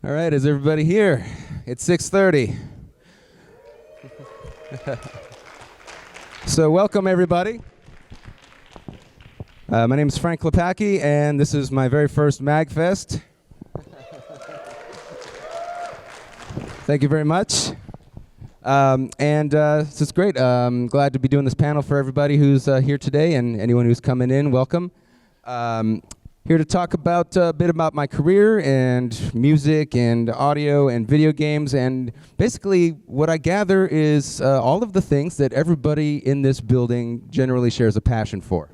All right, is everybody here? It's 6:30. So welcome, everybody. My name is Frank Klepacki, and this is my very first MAGFest. Thank you very much. This is great. I'm glad to be doing this panel for everybody who's here today, and anyone who's coming in, welcome. Here to talk about a bit about my career and music and audio and video games, and basically what I gather is all of the things that everybody in this building generally shares a passion for.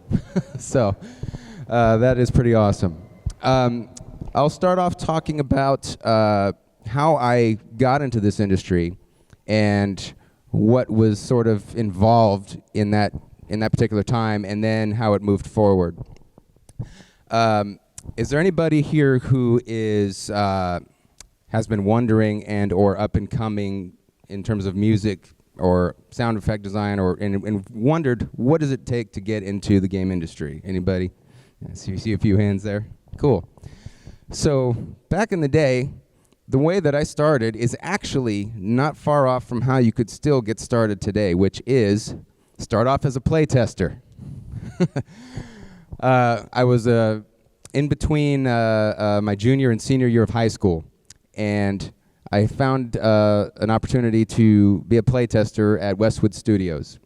So that is pretty awesome. I'll start off talking about how I got into this industry and what was sort of involved in that particular time, and then how it moved forward. Is there anybody here who has been wondering and or up and coming in terms of music or sound effect design, and wondered what does it take to get into the game industry? Anybody? So you see a few hands there. Cool. So back in the day, the way that I started is actually not far off from how you could still get started today, which is start off as a playtester. I was in between my junior and senior year of high school, and I found an opportunity to be a playtester at Westwood Studios.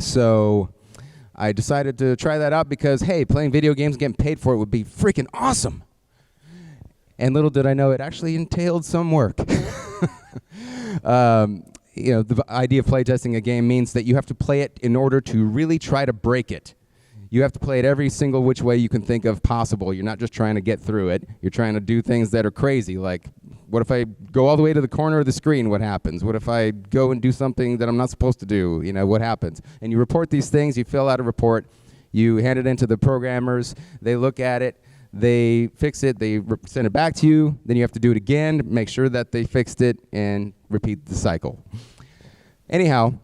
So I decided to try that out because, hey, playing video games and getting paid for it would be freaking awesome. And little did I know it actually entailed some work. The idea of playtesting a game means that you have to play it in order to really try to break it. You have to play it every single which way you can think of possible. You're not just trying to get through it. You're trying to do things that are crazy, like, what if I go all the way to the corner of the screen? What happens? What if I go and do something that I'm not supposed to do? What happens? And you report these things. You fill out a report. You hand it in to the programmers. They look at it. They fix it. They send it back to you. Then you have to do it again, make sure that they fixed it, and repeat the cycle. Anyhow,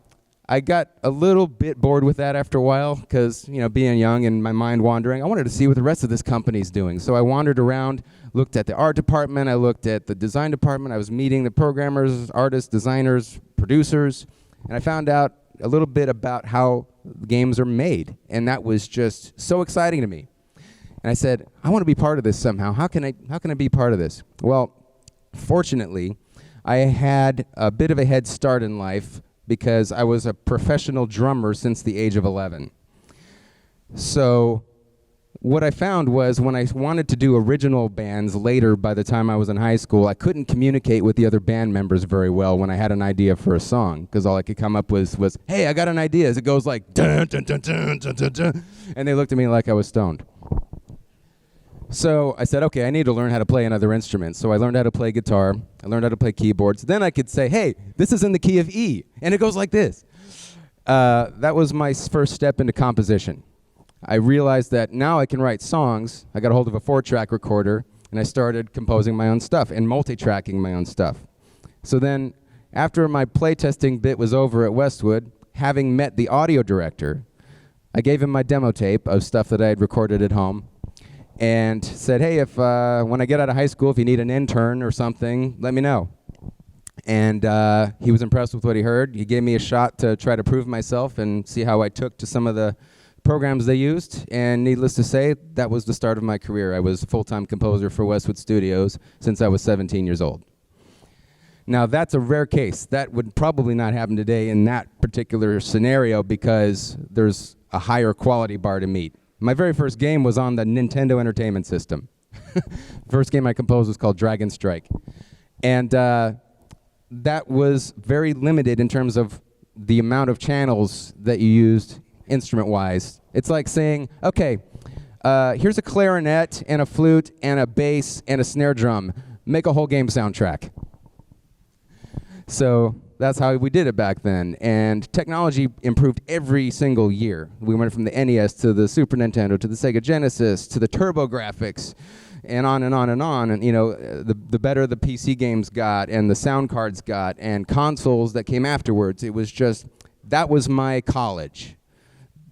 I got a little bit bored with that after a while because, being young and my mind wandering, I wanted to see what the rest of this company's doing. So I wandered around, looked at the art department, I looked at the design department, I was meeting the programmers, artists, designers, producers, and I found out a little bit about how games are made, and that was just so exciting to me. And I said, I want to be part of this somehow. How can I be part of this? Well, fortunately, I had a bit of a head start in life because I was a professional drummer since the age of 11. So what I found was when I wanted to do original bands later, by the time I was in high school, I couldn't communicate with the other band members very well when I had an idea for a song, because all I could come up with was, hey, I got an idea. It goes like, dun, dun, dun, dun, dun, dun, dun. And they looked at me like I was stoned. So I said, okay, I need to learn how to play another instrument. So I learned how to play guitar. I learned how to play keyboards. Then I could say, hey, this is in the key of E, and it goes like this. That was my first step into composition. I realized that now I can write songs. I got a hold of a 4-track recorder, and I started composing my own stuff and multi-tracking my own stuff. So then, after my playtesting bit was over at Westwood, having met the audio director, I gave him my demo tape of stuff that I had recorded at home, and said, hey, if when I get out of high school, if you need an intern or something, let me know. And he was impressed with what he heard. He gave me a shot to try to prove myself and see how I took to some of the programs they used. And needless to say, that was the start of my career. I was a full-time composer for Westwood Studios since I was 17 years old. Now, that's a rare case. That would probably not happen today in that particular scenario because there's a higher quality bar to meet. My very first game was on the Nintendo Entertainment System. First game I composed was called Dragon Strike. And that was very limited in terms of the amount of channels that you used instrument-wise. It's like saying, okay, here's a clarinet and a flute and a bass and a snare drum. Make a whole game soundtrack. So that's how we did it back then. And technology improved every single year. We went from the NES to the Super Nintendo to the Sega Genesis to the TurboGrafx and on and on and on. And the better the PC games got and the sound cards got and consoles that came afterwards, it was just, that was my college.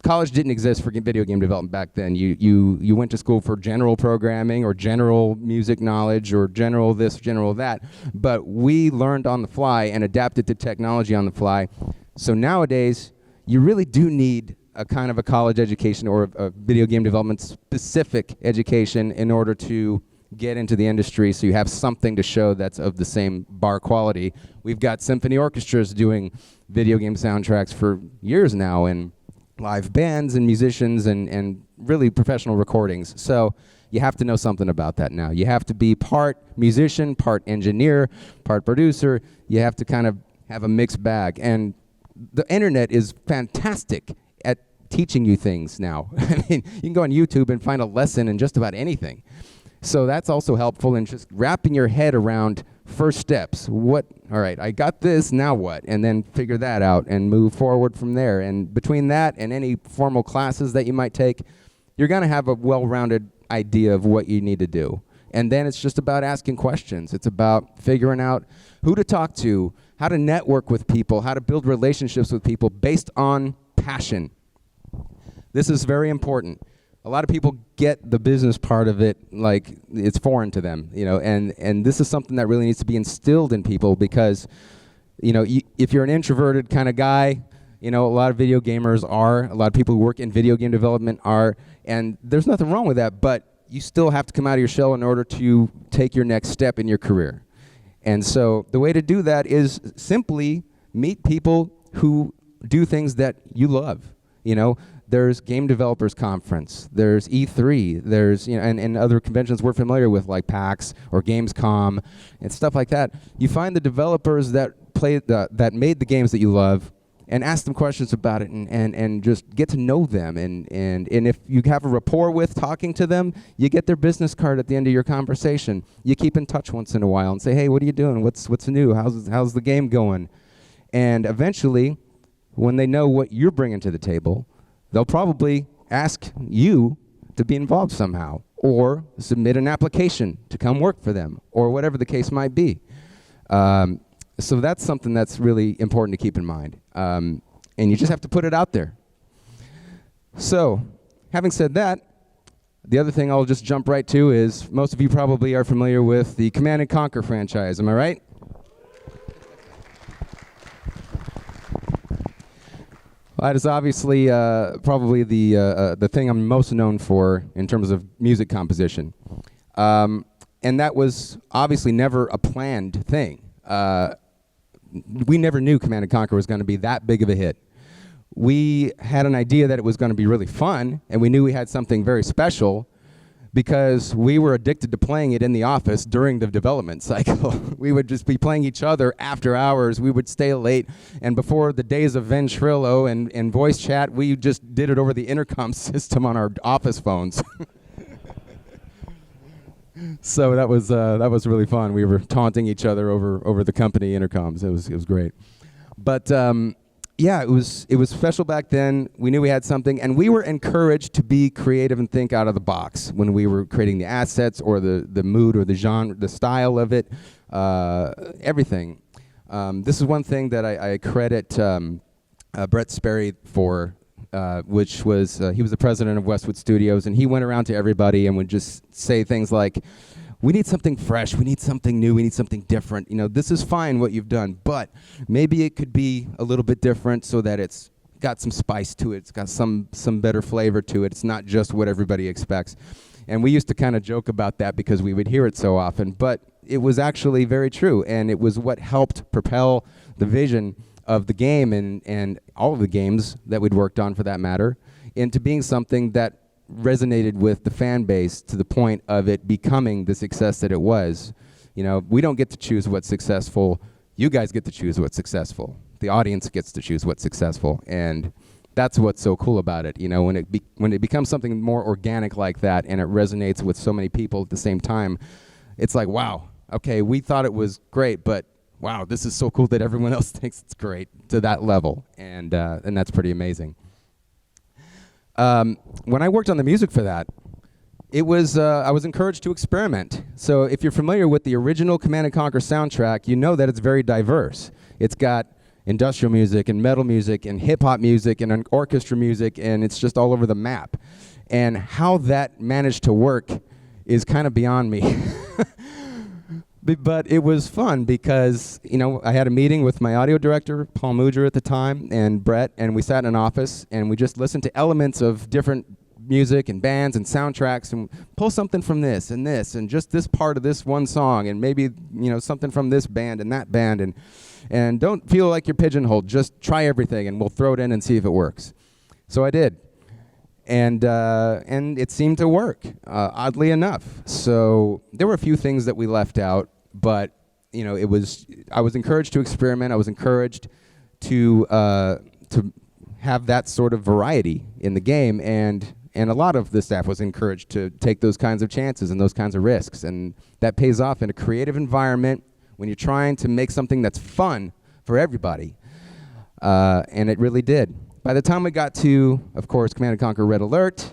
college didn't exist for video game development back then. You went to school for general programming or general music knowledge or general this, general that, but we learned on the fly and adapted to technology on the fly. So nowadays, you really do need a kind of a college education or a video game development specific education in order to get into the industry, so you have something to show that's of the same bar quality. We've got symphony orchestras doing video game soundtracks for years now, and live bands and musicians and really professional recordings. So you have to know something about that now. You have to be part musician, part engineer, part producer. You have to kind of have a mixed bag. And the internet is fantastic at teaching you things now. I mean, you can go on YouTube and find a lesson in just about anything. So that's also helpful in just wrapping your head around first steps. All right, I got this, now what? And then figure that out and move forward from there. And between that and any formal classes that you might take, you're gonna have a well-rounded idea of what you need to do. And then it's just about asking questions. It's about figuring out who to talk to, how to network with people, how to build relationships with people based on passion. This is very important. A lot of people get the business part of it like it's foreign to them, and this is something that really needs to be instilled in people because, if you're an introverted kind of guy, a lot of video gamers are, a lot of people who work in video game development are, and there's nothing wrong with that, but you still have to come out of your shell in order to take your next step in your career. And so the way to do that is simply meet people who do things that you love, There's Game Developers Conference, there's E3, there's and other conventions we're familiar with like PAX or Gamescom and stuff like that. You find the developers that that made the games that you love and ask them questions about it and just get to know them and if you have a rapport with talking to them, you get their business card at the end of your conversation. You keep in touch once in a while and say, hey, what are you doing? What's new? How's the game going? And eventually, when they know what you're bringing to the table, they'll probably ask you to be involved somehow or submit an application to come work for them or whatever the case might be. So that's something that's really important to keep in mind. And you just have to put it out there. So having said that, the other thing I'll just jump right to is most of you probably are familiar with the Command & Conquer franchise. Am I right? That is obviously probably the thing I'm most known for in terms of music composition. And that was obviously never a planned thing. We never knew Command & Conquer was going to be that big of a hit. We had an idea that it was going to be really fun, and we knew we had something very special because we were addicted to playing it in the office during the development cycle. We would just be playing each other after hours. We would stay late, and before the days of Ventrilo and voice chat, we just did it over the intercom system on our office phones. So that was really fun. We were taunting each other over the company intercoms. It was great. But yeah, it was special back then. We knew we had something, and we were encouraged to be creative and think out of the box when we were creating the assets or the mood or the genre, the style of it, everything. This is one thing that I credit Brett Sperry for, which was he was the president of Westwood Studios, and he went around to everybody and would just say things like, we need something fresh, we need something new, we need something different. This is fine what you've done, but maybe it could be a little bit different so that it's got some spice to it, it's got some better flavor to it, it's not just what everybody expects. And we used to kind of joke about that because we would hear it so often, but it was actually very true, and it was what helped propel the vision of the game and all of the games that we'd worked on, for that matter, into being something that resonated with the fan base to the point of it becoming the success that it was. We don't get to choose what's successful. You guys get to choose what's successful. The audience gets to choose what's successful, and that's what's so cool about it. When it becomes something more organic like that, and it resonates with so many people at the same time, it's like, wow, okay, we thought it was great, but wow, this is so cool that everyone else thinks it's great to that level, and that's pretty amazing. When I worked on the music for that, it was I was encouraged to experiment. So if you're familiar with the original Command & Conquer soundtrack, you know that it's very diverse. It's got industrial music and metal music and hip-hop music and orchestra music, and it's just all over the map. And how that managed to work is kind of beyond me. But it was fun because, I had a meeting with my audio director, Paul Mooger at the time, and Burtt, and we sat in an office, and we just listened to elements of different music and bands and soundtracks, and pull something from this, and just this part of this one song, and maybe, something from this band and that band, and don't feel like you're pigeonholed. Just try everything, and we'll throw it in and see if it works. So I did. And it seemed to work, oddly enough. So there were a few things that we left out, but I was encouraged to experiment. I was encouraged to have that sort of variety in the game, and a lot of the staff was encouraged to take those kinds of chances and those kinds of risks, and that pays off in a creative environment when you're trying to make something that's fun for everybody, and it really did. By the time we got to, of course, Command & Conquer Red Alert,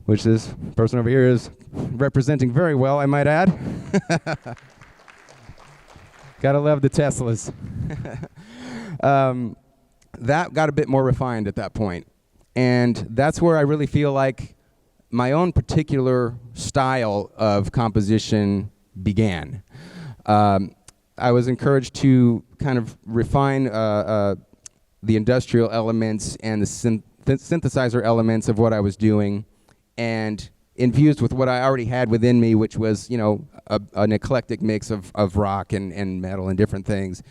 which this person over here is representing very well, I might add. Gotta love the Teslas. That got a bit more refined at that point. And that's where I really feel like my own particular style of composition began. I was encouraged to kind of refine the industrial elements and the synthesizer elements of what I was doing, and infused with what I already had within me, which was, an eclectic mix of rock and metal and different things.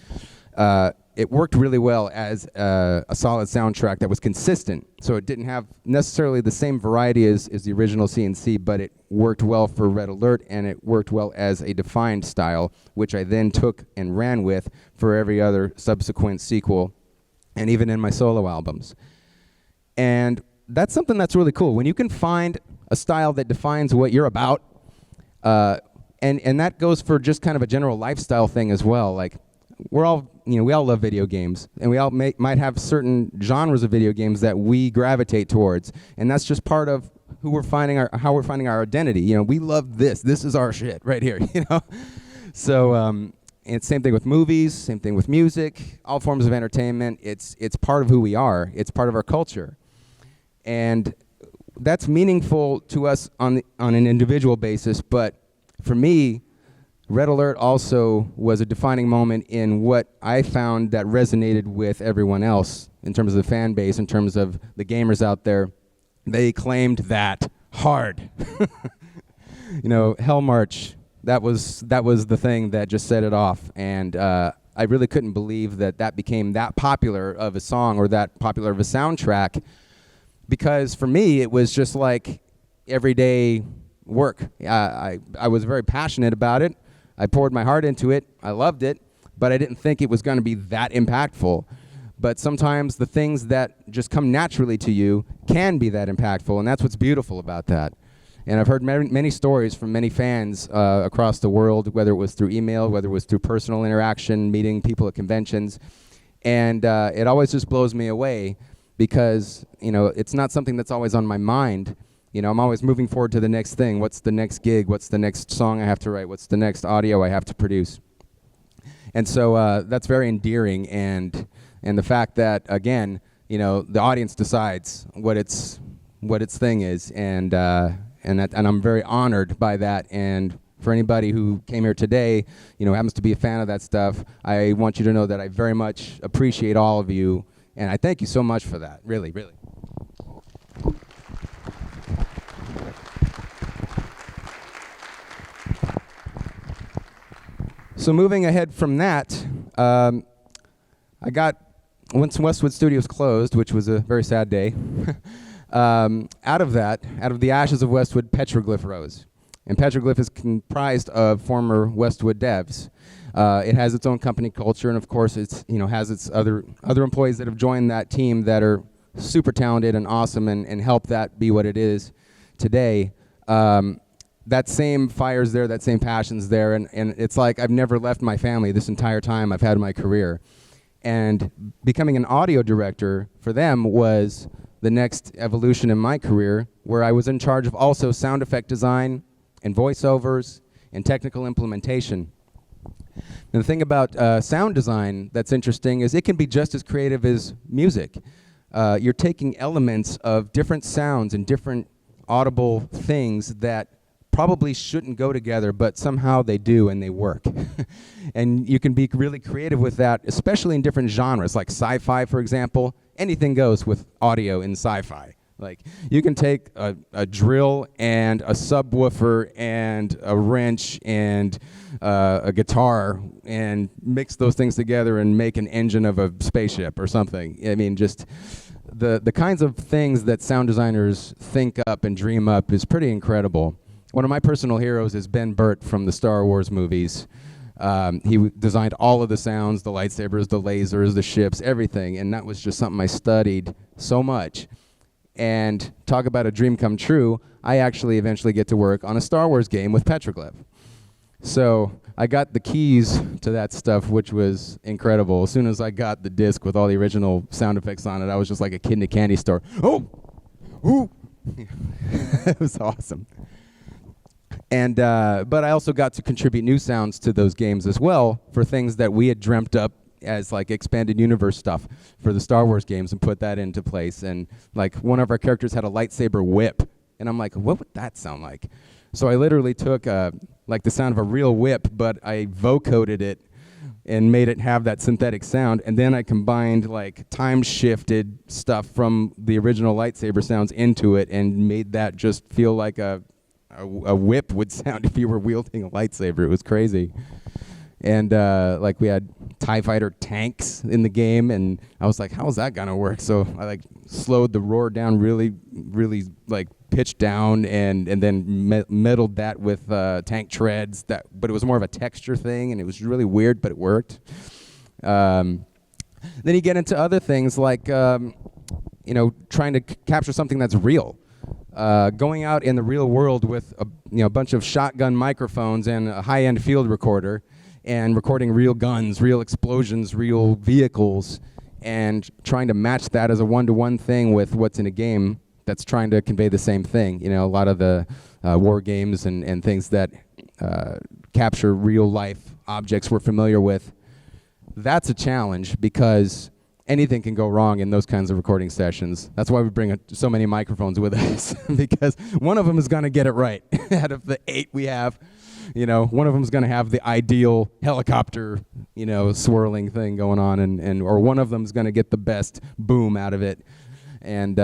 It worked really well as a solid soundtrack that was consistent. So it didn't have necessarily the same variety as the original CNC, but it worked well for Red Alert, and it worked well as a defined style, which I then took and ran with for every other subsequent sequel, and even in my solo albums. And that's something that's really cool. When you can find a style that defines what you're about, and that goes for just kind of a general lifestyle thing as well. Like, we all love video games, and we all might have certain genres of video games that we gravitate towards, and that's just part of how we're finding our identity. We love this. This is our shit right here. So it's same thing with movies, same thing with music, all forms of entertainment. It's part of who we are. It's part of our culture, and that's meaningful to us on an individual basis. But for me, Red Alert also was a defining moment in what I found that resonated with everyone else in terms of the fan base, in terms of the gamers out there. They claimed that hard. Hell March, that was the thing that just set it off. And I really couldn't believe that became that popular of a song or that popular of a soundtrack, because for me, it was just like everyday work. I was very passionate about it. I poured my heart into it. I loved it, but I didn't think it was going to be that impactful. But sometimes the things that just come naturally to you can be that impactful, and that's what's beautiful about that. And I've heard many stories from many fans across the world, whether it was through email, whether it was through personal interaction, meeting people at conventions, and it always just blows me away because, it's not something that's always on my mind. I'm always moving forward to the next thing. What's the next gig? What's the next song I have to write? What's the next audio I have to produce? And so that's very endearing, and the fact that, again, the audience decides what its thing is, and I'm very honored by that. And for anybody who came here today, happens to be a fan of that stuff, I want you to know that I very much appreciate all of you, and I thank you so much for that, really, really. So moving ahead from that, once Westwood Studios closed, which was a very sad day, out of the ashes of Westwood, Petroglyph rose. And Petroglyph is comprised of former Westwood devs. It has its own company culture, and of course it's has its other employees that have joined that team that are super talented and awesome and help that be what it is today. That same fire's there, that same passion's there, and it's like I've never left my family this entire time I've had my career. And becoming an audio director for them was the next evolution in my career, where I was in charge of also sound effect design and voiceovers and technical implementation. And the thing about sound design that's interesting is it can be just as creative as music. You're taking elements of different sounds and different audible things that probably shouldn't go together, but somehow they do and they work. And you can be really creative with that, especially in different genres, like sci-fi, for example. Anything goes with audio in sci-fi. Like, you can take a drill and a subwoofer and a wrench and a guitar and mix those things together and make an engine of a spaceship or something. I mean, just the kinds of things that sound designers think up and dream up is pretty incredible. One of my personal heroes is Burtt from the Star Wars movies. He designed all of the sounds, the lightsabers, the lasers, the ships, everything, and that was just something I studied so much. And talk about a dream come true, I actually eventually get to work on a Star Wars game with Petroglyph. So I got the keys to that stuff, which was incredible. As soon as I got the disc with all the original sound effects on it, I was just like a kid in a candy store. Oh! Ooh! It was awesome. And but I also got to contribute new sounds to those games as well for things that we had dreamt up as like expanded universe stuff for the Star Wars games and put that into place. And like one of our characters had a lightsaber whip, and I'm like, what would that sound like? So I literally took like the sound of a real whip, but I vocoded it and made it have that synthetic sound, and then I combined like time shifted stuff from the original lightsaber sounds into it and made that just feel like a whip would sound if you were wielding a lightsaber. It was crazy. And like we had TIE fighter tanks in the game, and I was like, how is that gonna work? So I like slowed the roar down really like pitched down, and then meddled that with tank treads. But it was more of a texture thing, and it was really weird, but it worked. Then you get into other things like trying to capture something that's real. Going out in the real world with a bunch of shotgun microphones and a high-end field recorder, and recording real guns, real explosions, real vehicles, and trying to match that as a one-to-one thing with what's in a game that's trying to convey the same thing. A lot of the war games and things that capture real-life objects we're familiar with, that's a challenge because anything can go wrong in those kinds of recording sessions. That's why we bring so many microphones with us, because one of them is going to get it right. Out of the 8 we have, one of them is going to have the ideal helicopter, swirling thing going on, or one of them is going to get the best boom out of it. And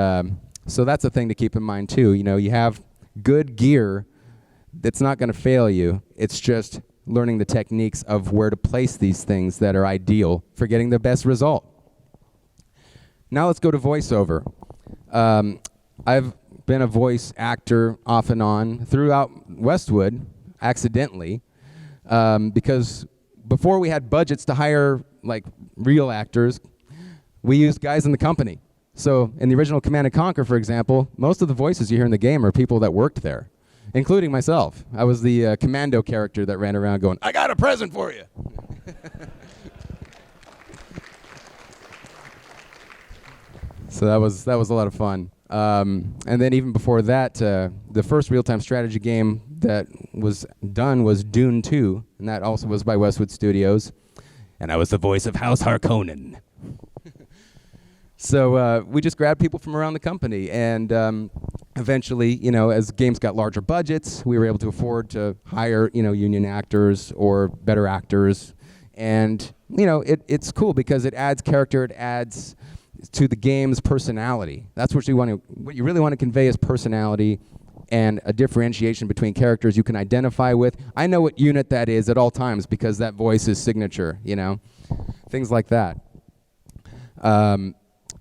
so that's a thing to keep in mind too. You have good gear that's not going to fail you. It's just learning the techniques of where to place these things that are ideal for getting the best result. Now let's go to voiceover. I've been a voice actor off and on throughout Westwood, accidentally, because before we had budgets to hire like real actors, we used guys in the company. So in the original Command & Conquer, for example, most of the voices you hear in the game are people that worked there, including myself. I was the commando character that ran around going, "I got a present for you." So that was a lot of fun. And then even before that, the first real-time strategy game that was done was Dune 2, and that also was by Westwood Studios. And I was the voice of House Harkonnen. So we just grabbed people from around the company, and eventually, as games got larger budgets, we were able to afford to hire, union actors or better actors. And, it's cool because it adds character, it adds to the game's personality. That's what you really want to convey is personality and a differentiation between characters you can identify with. I know what unit that is at all times because that voice is signature, things like that.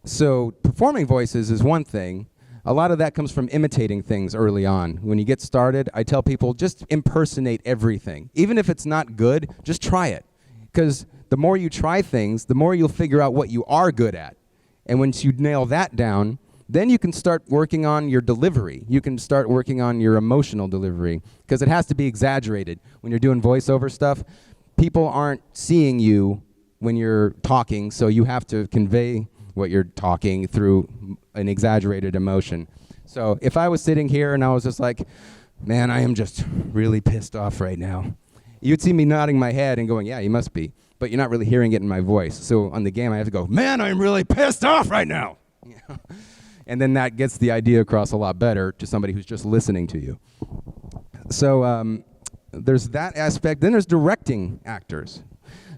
So performing voices is one thing. A lot of that comes from imitating things early on. When you get started, I tell people just impersonate everything. Even if it's not good, just try it. Because the more you try things, the more you'll figure out what you are good at. And once you nail that down, then you can start working on your delivery. You can start working on your emotional delivery, because it has to be exaggerated. When you're doing voiceover stuff, people aren't seeing you when you're talking, so you have to convey what you're talking through an exaggerated emotion. So if I was sitting here and I was just like, man, I am just really pissed off right now, You'd see me nodding my head and going, yeah, you must be. But you're not really hearing it in my voice. So on the game, I have to go, man, I'm really pissed off right now. And then that gets the idea across a lot better to somebody who's just listening to you. So there's that aspect. Then there's directing actors.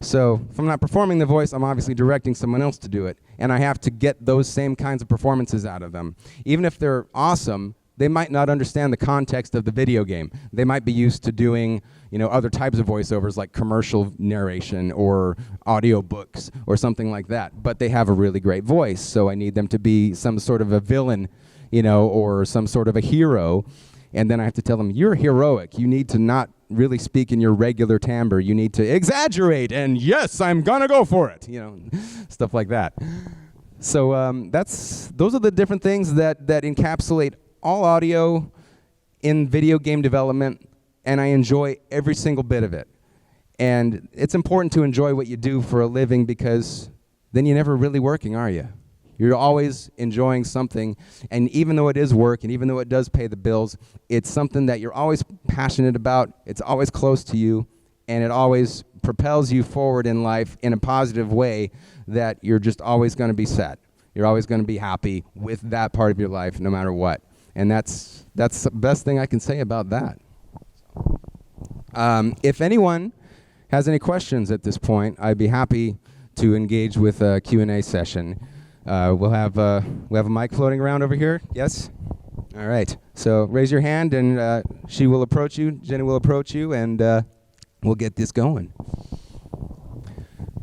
So if I'm not performing the voice, I'm obviously directing someone else to do it. And I have to get those same kinds of performances out of them. Even if they're awesome, they might not understand the context of the video game. They might be used to doing, other types of voiceovers like commercial narration or audiobooks or something like that. But they have a really great voice, so I need them to be some sort of a villain, or some sort of a hero. And then I have to tell them, you're heroic. You need to not really speak in your regular timbre. You need to exaggerate, and yes, I'm gonna go for it. Stuff like that. So those are the different things that encapsulate all audio in video game development, and I enjoy every single bit of it. And it's important to enjoy what you do for a living, because then you're never really working, are you? You're always enjoying something, and even though it is work, and even though it does pay the bills, it's something that you're always passionate about, it's always close to you, and it always propels you forward in life in a positive way that you're just always going to be set. You're always going to be happy with that part of your life no matter what. And that's the best thing I can say about that. If anyone has any questions at this point, I'd be happy to engage with a Q&A session. We have a mic floating around over here. Yes? All right. So raise your hand, and she will approach you. Jenny will approach you, and we'll get this going.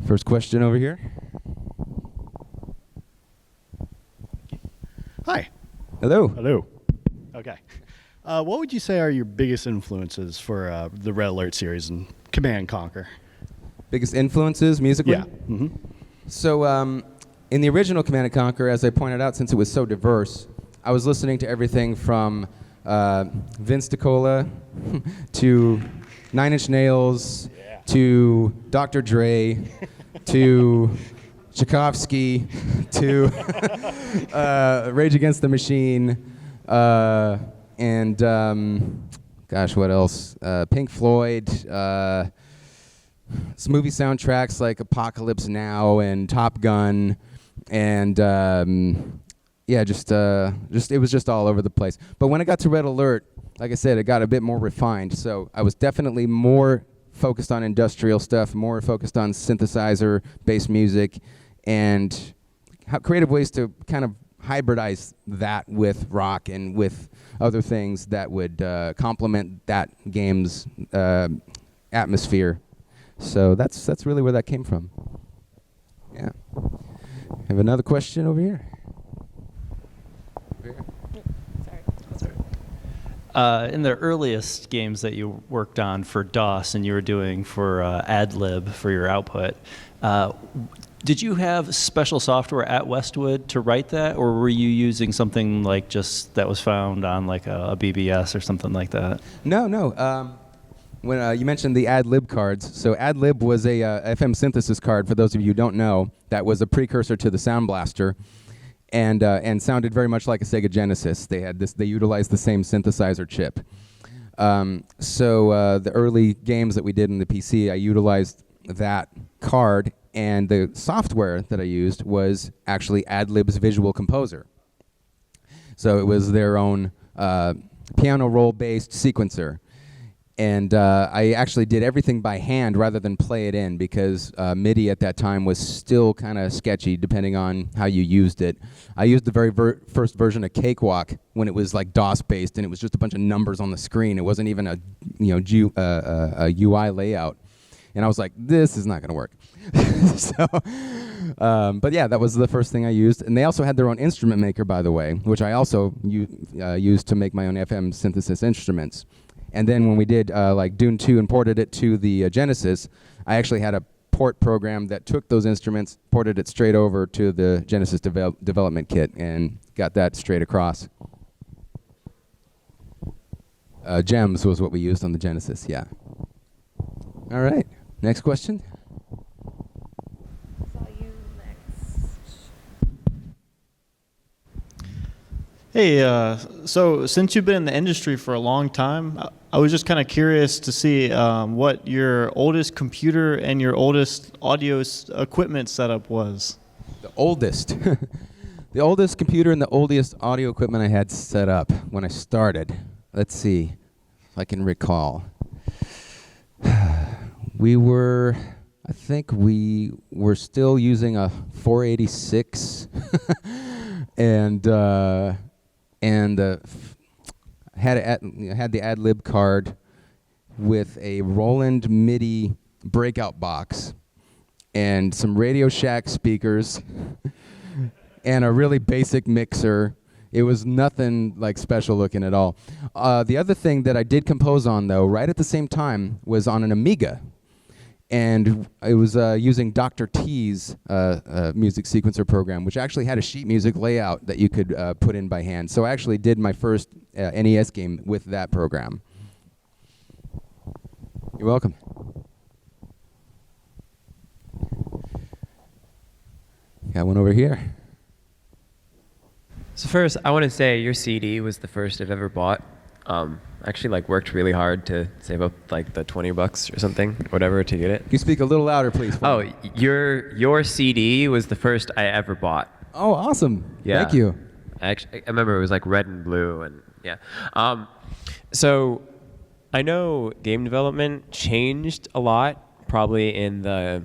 First question over here. Hi. Hello. Hello. Okay. What would you say are your biggest influences for the Red Alert series and Command & Conquer? Biggest influences musically? Yeah. Mm-hmm. So in the original Command & Conquer, as I pointed out, since it was so diverse, I was listening to everything from Vince DiCola to Nine Inch Nails to Dr. Dre to Tchaikovsky to Rage Against the Machine and gosh, what else? Pink Floyd, some movie soundtracks like Apocalypse Now and Top Gun, and just it was just all over the place. But when I got to Red Alert, like I said, it got a bit more refined. So I was definitely more focused on industrial stuff, more focused on synthesizer-based music, and creative ways to kind of hybridize that with rock and with other things that would complement that game's atmosphere. So that's really where that came from. Yeah. Have another question over here. In the earliest games that you worked on for DOS and you were doing for AdLib for your output, did you have special software at Westwood to write that, or were you using something like just that was found on like a BBS or something like that? No. When you mentioned the AdLib cards, so AdLib was a FM synthesis card, for those of you who don't know, that was a precursor to the Sound Blaster, and sounded very much like a Sega Genesis. They utilized the same synthesizer chip. So the early games that we did in the PC, I utilized that card, and the software that I used was actually AdLib's Visual Composer. So it was their own piano roll-based sequencer. And I actually did everything by hand rather than play it in, because MIDI at that time was still kind of sketchy depending on how you used it. I used the very first version of Cakewalk when it was like DOS-based, and it was just a bunch of numbers on the screen. It wasn't even a UI layout. And I was like, this is not going to work. But yeah, that was the first thing I used. And they also had their own instrument maker, by the way, which I also used to make my own FM synthesis instruments. And then when we did like Dune 2 and ported it to the Genesis, I actually had a port program that took those instruments, ported it straight over to the Genesis development kit, and got that straight across. Gems was what we used on the Genesis, yeah. All right, next question. Hey, so since you've been in the industry for a long time, I I was just kind of curious to see what your oldest computer and your oldest audio equipment setup was. The oldest. The oldest computer and the oldest audio equipment I had set up when I started. Let's see if I can recall. I think we were still using a 486 and had the ad-lib card with a Roland MIDI breakout box and some Radio Shack speakers and a really basic mixer. It was nothing like special looking at all. The other thing that I did compose on, though, right at the same time, was on an Amiga. And it was using Dr. T's music sequencer program, which actually had a sheet music layout that you could put in by hand. So I actually did my first NES game with that program. You're welcome. Got one over here. So first, I want to say your CD was the first I've ever bought. Actually, worked really hard to save up the $20 or something, whatever, to get it. Can you speak a little louder, please? Oh, your CD was the first I ever bought. Oh, awesome! Yeah. Thank you. I remember it was red and blue, and yeah. So I know game development changed a lot, probably in the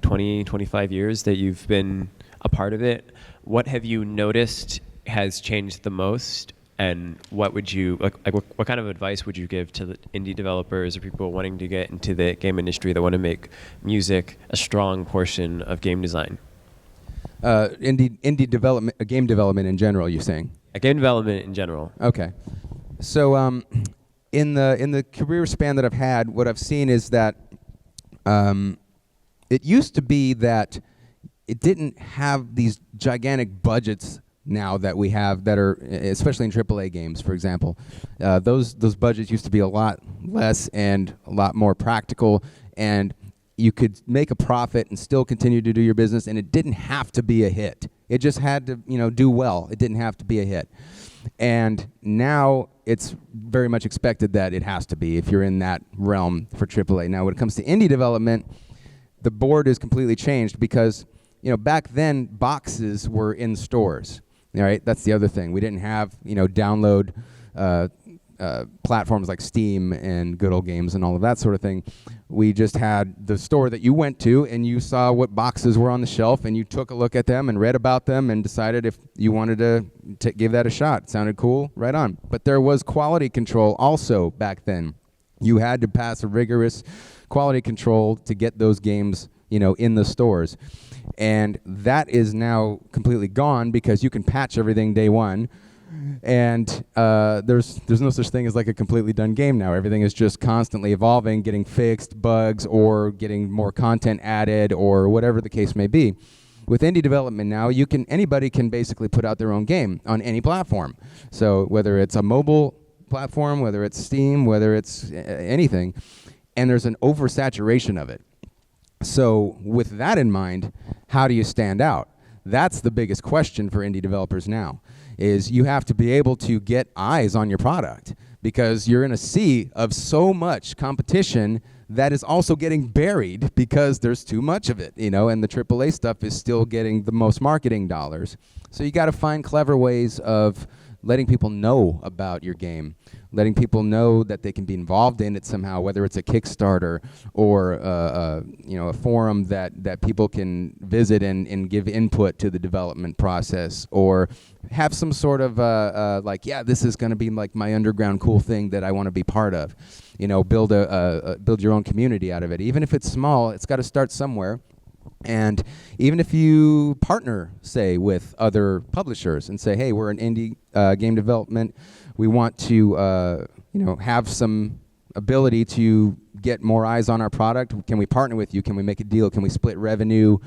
20, 25 years that you've been a part of it. What have you noticed has changed the most, and what would you what kind of advice would you give to the indie developers or people wanting to get into the game industry that want to make music a strong portion of game design? Indie development, game development in general, you're saying? Game development in general. Okay. So in the career span that I've had, what I've seen is that it used to be that it didn't have these gigantic budgets now that we have that are, especially in AAA games, for example. Those budgets used to be a lot less and a lot more practical, and you could make a profit and still continue to do your business, and it didn't have to be a hit. It just had to, do well. It didn't have to be a hit. And now it's very much expected that it has to be if you're in that realm for AAA. Now, when it comes to indie development, the board is completely changed because, back then boxes were in stores. All right, that's the other thing. We didn't have, download platforms like Steam and Good Old Games and all of that sort of thing. We just had the store that you went to, and you saw what boxes were on the shelf, and you took a look at them and read about them and decided if you wanted to give that a shot. It sounded cool, right on. But there was quality control also back then. You had to pass a rigorous quality control to get those games, in the stores. And that is now completely gone because you can patch everything day one. And there's no such thing as a completely done game now. Everything is just constantly evolving, getting fixed, bugs, or getting more content added, or whatever the case may be. With indie development now, anybody can basically put out their own game on any platform. So whether it's a mobile platform, whether it's Steam, whether it's anything, and there's an oversaturation of it. So with that in mind, how do you stand out? That's the biggest question for indie developers now, is you have to be able to get eyes on your product because you're in a sea of so much competition that is also getting buried because there's too much of it, and the AAA stuff is still getting the most marketing dollars. So you got to find clever ways of letting people know about your game, letting people know that they can be involved in it somehow, whether it's a Kickstarter or a forum that people can visit and give input to the development process, or have some sort of this is going to be my underground cool thing that I want to be part of. Build your own community out of it. Even if it's small, it's got to start somewhere. And even if you partner, say, with other publishers and say, hey, we're an indie game development, we want to have some ability to get more eyes on our product. Can we partner with you? Can we make a deal? Can we split revenue,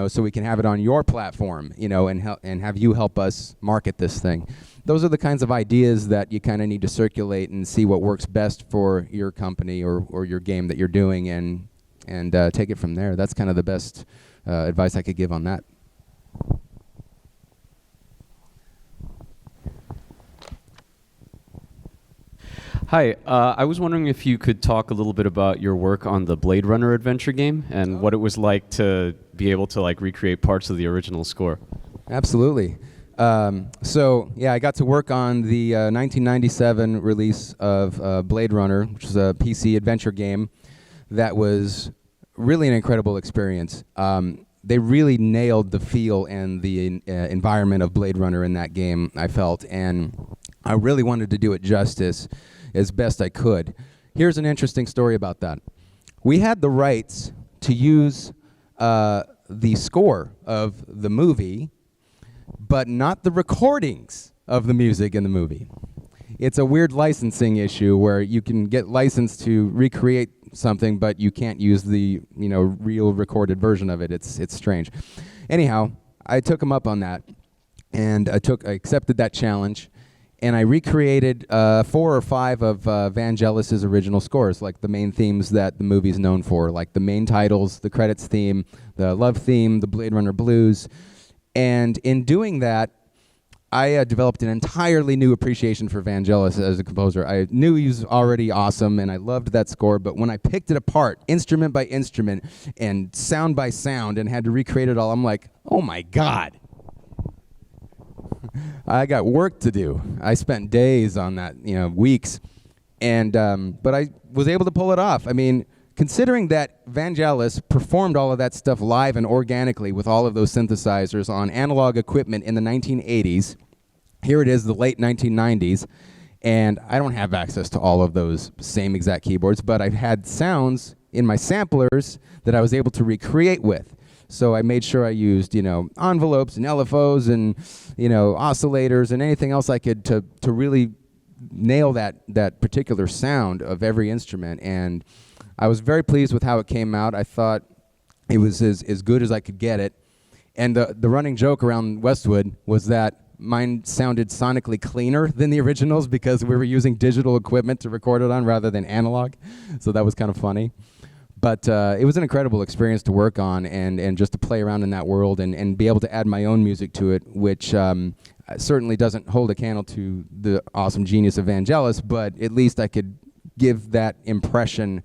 so we can have it on your platform, and have you help us market this thing? Those are the kinds of ideas that you kind of need to circulate and see what works best for your company or your game that you're doing, and take it from there. That's kind of the best advice I could give on that. Hi, I was wondering if you could talk a little bit about your work on the Blade Runner adventure game and what it was like to be able to like recreate parts of the original score. Absolutely. I got to work on the 1997 release of Blade Runner, which is a PC adventure game that was really an incredible experience. They really nailed the feel and the environment of Blade Runner in that game, I felt, and I really wanted to do it justice as best I could. Here's an interesting story about that. We had the rights to use the score of the movie, but not the recordings of the music in the movie. It's a weird licensing issue where you can get licensed to recreate something, but you can't use the real recorded version of it. It's strange. Anyhow, I took him up on that, and I accepted that challenge, and I recreated 4 or 5 of Vangelis's original scores, like the main themes that the movie's known for, like the main titles, the credits theme, the love theme, the Blade Runner blues. And in doing that, I developed an entirely new appreciation for Vangelis as a composer. I knew he was already awesome, and I loved that score, but when I picked it apart, instrument by instrument, and sound by sound, and had to recreate it all, I'm like, oh my God. I got work to do. I spent days on that, weeks, and but I was able to pull it off. I mean, considering that Vangelis performed all of that stuff live and organically with all of those synthesizers on analog equipment in the 1980s, here it is, the late 1990s, and I don't have access to all of those same exact keyboards, but I've had sounds in my samplers that I was able to recreate with. So I made sure I used, envelopes and LFOs and, oscillators and anything else I could to really nail that particular sound of every instrument. And I was very pleased with how it came out. I thought it was as good as I could get it. And the running joke around Westwood was that mine sounded sonically cleaner than the originals because we were using digital equipment to record it on rather than analog. So that was kind of funny. But it was an incredible experience to work on and just to play around in that world and be able to add my own music to it, which certainly doesn't hold a candle to the awesome genius of Vangelis, but at least I could give that impression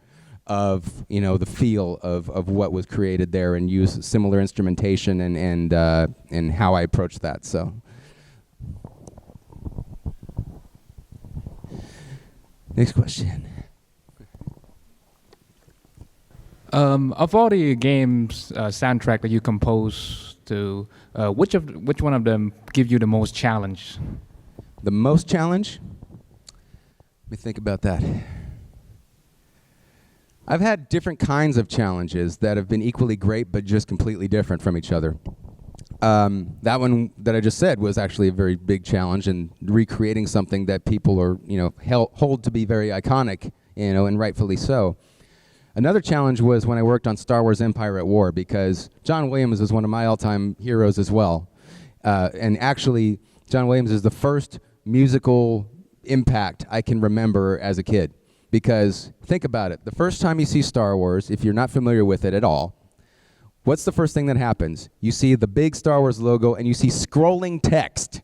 of the feel of what was created there and use similar instrumentation and how I approached that. So, next question. Of all the games soundtrack that you compose to, which one of them give you the most challenge? The most challenge? Let me think about that. I've had different kinds of challenges that have been equally great, but just completely different from each other. That one that I just said was actually a very big challenge in recreating something that people are, hold to be very iconic, and rightfully so. Another challenge was when I worked on Star Wars Empire at War, because John Williams is one of my all-time heroes as well. And actually, John Williams is the first musical impact I can remember as a kid. Because think about it, the first time you see Star Wars, if you're not familiar with it at all, what's the first thing that happens? You see the big Star Wars logo and you see scrolling text.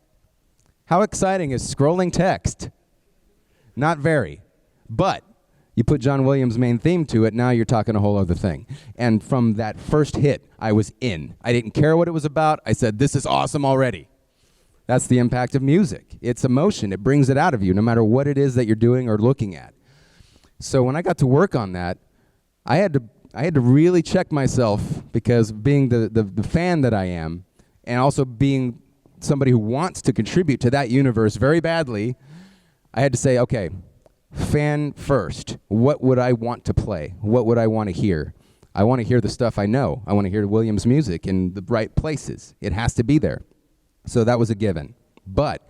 How exciting is scrolling text? Not very. But you put John Williams' main theme to it, now you're talking a whole other thing. And from that first hit, I was in. I didn't care what it was about. I said, this is awesome already. That's the impact of music. It's emotion. It brings it out of you, no matter what it is that you're doing or looking at. So when I got to work on that, I had to really check myself, because being the fan that I am, and also being somebody who wants to contribute to that universe very badly, I had to say, okay, fan first. What would I want to play? What would I want to hear? I want to hear the stuff I know. I want to hear Williams' music in the right places. It has to be there. So that was a given. But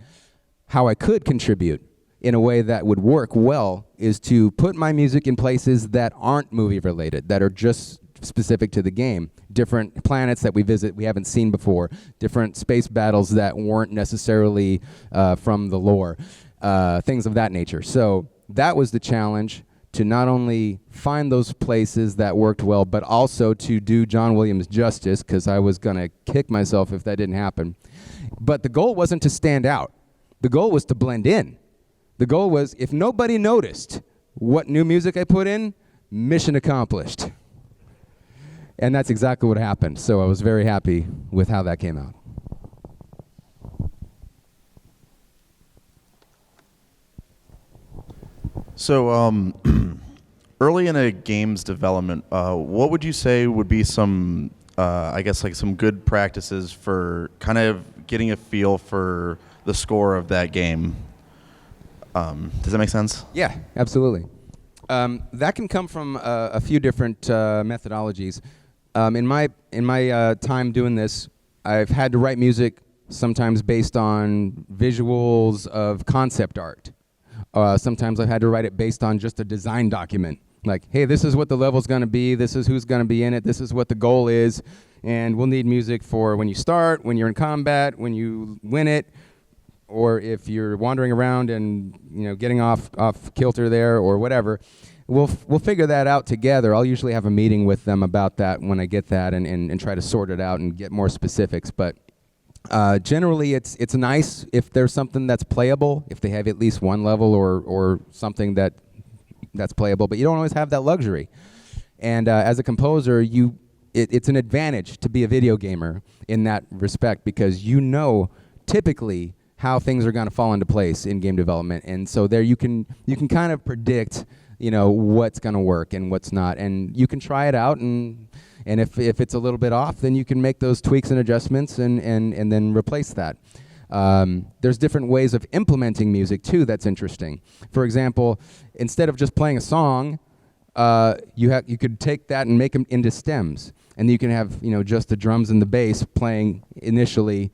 how I could contribute in a way that would work well is to put my music in places that aren't movie related, that are just specific to the game. Different planets that we visit we haven't seen before, different space battles that weren't necessarily from the lore, things of that nature. So that was the challenge, to not only find those places that worked well, but also to do John Williams justice, because I was going to kick myself if that didn't happen. But the goal wasn't to stand out. The goal was to blend in. The goal was, if nobody noticed what new music I put in, mission accomplished. And that's exactly what happened. So I was very happy with how that came out. So, early in a game's development, what would you say would be some, I guess, like some good practices for kind of getting a feel for the score of that game? Does that make sense? Yeah, absolutely. That can come from a few different methodologies. In my time doing this, I've had to write music sometimes based on visuals of concept art. Sometimes I've had to write it based on just a design document. Like, hey, this is what the level's going to be, this is who's going to be in it, this is what the goal is, and we'll need music for when you start, when you're in combat, when you win it, or if you're wandering around and getting off kilter there or whatever. We'll figure that out together. I'll usually have a meeting with them about that when I get that and try to sort it out and get more specifics. But generally, it's nice if there's something that's playable, if they have at least one level or something that's playable. But you don't always have that luxury. And as a composer, it's an advantage to be a video gamer in that respect, because typically how things are going to fall into place in game development. And so there you can kind of predict what's going to work and what's not, and you can try it out, and if it's a little bit off, then you can make those tweaks and adjustments and then replace that. There's different ways of implementing music too that's interesting. For example, instead of just playing a song, you could take that and make them into stems, and you can have just the drums and the bass playing initially,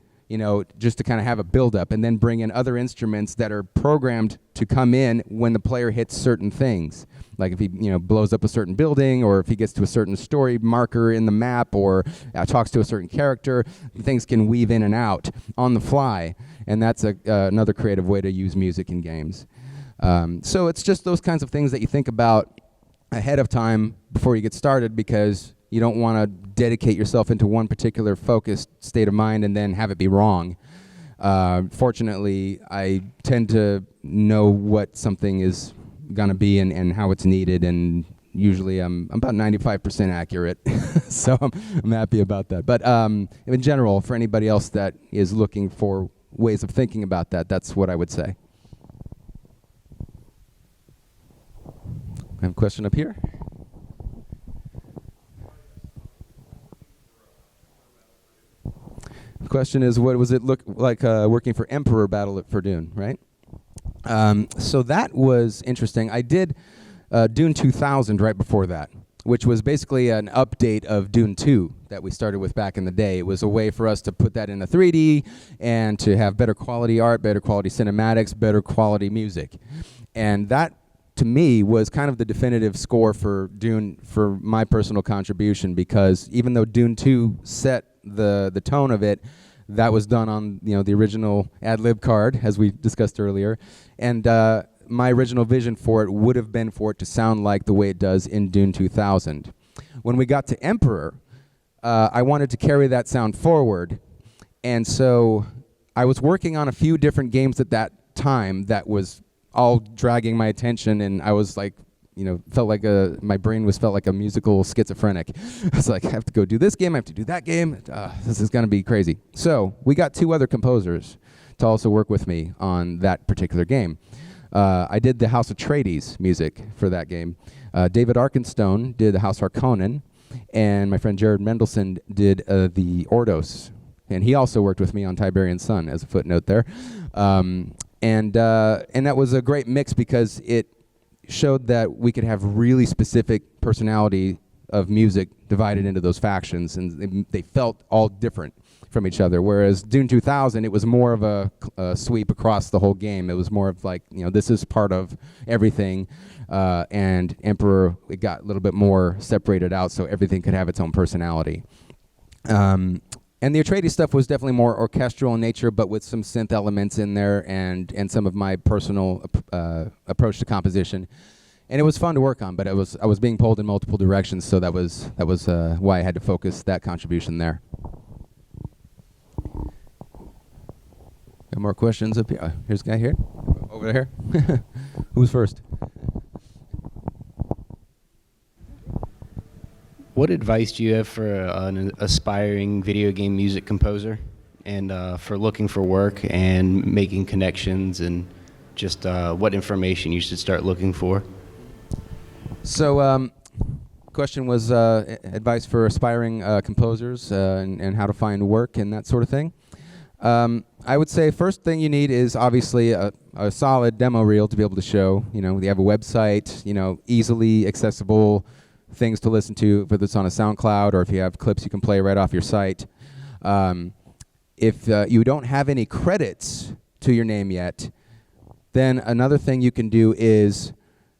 just to kind of have a build-up, and then bring in other instruments that are programmed to come in when the player hits certain things. Like if he blows up a certain building, or if he gets to a certain story marker in the map, or talks to a certain character, things can weave in and out on the fly, and that's another creative way to use music in games. So it's just those kinds of things that you think about ahead of time before you get started, because you don't want to dedicate yourself into one particular focused state of mind and then have it be wrong. Fortunately, I tend to know what something is going to be and how it's needed, and usually I'm about 95% accurate. So I'm happy about that. But in general, for anybody else that is looking for ways of thinking about that, that's what I would say. I have a question up here. The question is, what was it look like working for Emperor Battle for Dune, right? So that was interesting. I did Dune 2000 right before that, which was basically an update of Dune 2 that we started with back in the day. It was a way for us to put that into 3D and to have better quality art, better quality cinematics, better quality music. And that, to me, was kind of the definitive score for Dune for my personal contribution, because even though Dune 2 set the tone of it, that was done on the original ad-lib card, as we discussed earlier, and my original vision for it would have been for it to sound like the way it does in Dune 2000. When we got to Emperor, I wanted to carry that sound forward, and so I was working on a few different games at that time that was all dragging my attention, and I was like, felt like my brain felt like a musical schizophrenic. I was like, I have to go do this game, I have to do that game. This is going to be crazy. So we got 2 other composers to also work with me on that particular game. I did the House Atreides music for that game. David Arkenstone did the House Harkonnen, and my friend Jared Mendelsohn did the Ordos. And he also worked with me on Tiberian Sun, as a footnote there. And that was a great mix, because it showed that we could have really specific personality of music divided into those factions, and they felt all different from each other. Whereas Dune 2000, it was more of a sweep across the whole game. It was more of like, this is part of everything. And Emperor, it got a little bit more separated out, so everything could have its own personality. And the Atreides stuff was definitely more orchestral in nature, but with some synth elements in there and some of my personal approach to composition. And it was fun to work on, but I was being pulled in multiple directions, so that was why I had to focus that contribution there. Got more questions up here? Here's a guy here. Over here. Who's first? What advice do you have for an aspiring video game music composer and for looking for work and making connections and just what information you should start looking for? So, question was advice for aspiring composers and how to find work and that sort of thing. I would say first thing you need is obviously a solid demo reel to be able to show. You know, you have a website, you know, easily accessible things to listen to, whether it's on a SoundCloud or if you have clips you can play right off your site. If you don't have any credits to your name yet, then another thing you can do is